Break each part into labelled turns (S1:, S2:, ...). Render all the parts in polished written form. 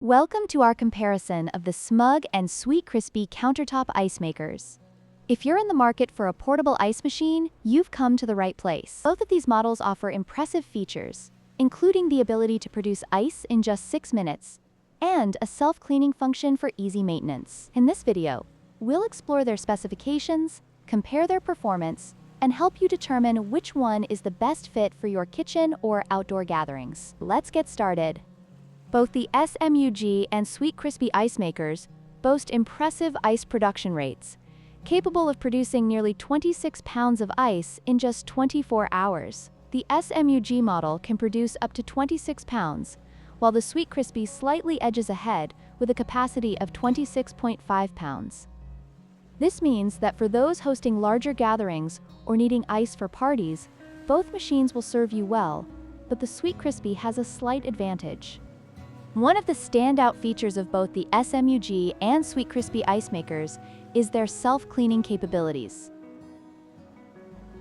S1: Welcome to our comparison of the SMUG and Sweetcrispy countertop ice makers. If you're in the market for a portable ice machine, you've come to the right place. Both of these models offer impressive features, including the ability to produce ice in just 6 minutes and a self-cleaning function for easy maintenance. In this video, we'll explore their specifications, compare their performance, and help you determine which one is the best fit for your kitchen or outdoor gatherings. Let's get started. Both the SMUG and Sweetcrispy ice makers boast impressive ice production rates, capable of producing nearly 26 pounds of ice in just 24 hours. The SMUG model can produce up to 26 pounds, while the Sweetcrispy slightly edges ahead with a capacity of 26.5 pounds. This means that for those hosting larger gatherings or needing ice for parties, both machines will serve you well, but the Sweetcrispy has a slight advantage. One of the standout features of both the SMUG and Sweetcrispy ice makers is their self-cleaning capabilities.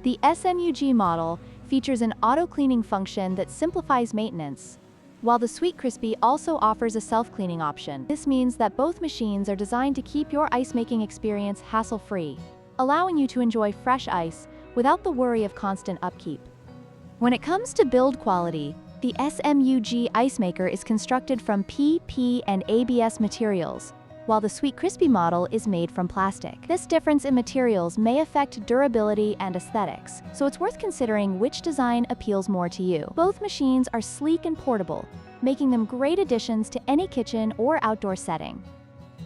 S1: The SMUG model features an auto-cleaning function that simplifies maintenance, while the Sweetcrispy also offers a self-cleaning option. This means that both machines are designed to keep your ice-making experience hassle-free, allowing you to enjoy fresh ice without the worry of constant upkeep. When it comes to build quality, the SMUG ice maker is constructed from PP and ABS materials, while the Sweetcrispy model is made from plastic. This difference in materials may affect durability and aesthetics, so it's worth considering which design appeals more to you. Both machines are sleek and portable, making them great additions to any kitchen or outdoor setting.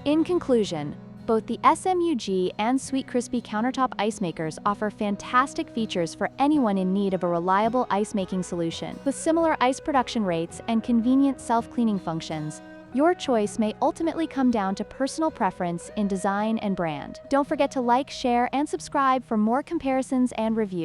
S1: In conclusion, both the SMUG and Sweetcrispy countertop ice makers offer fantastic features for anyone in need of a reliable ice-making solution. With similar ice production rates and convenient self-cleaning functions, your choice may ultimately come down to personal preference in design and brand. Don't forget to like, share, and subscribe for more comparisons and reviews.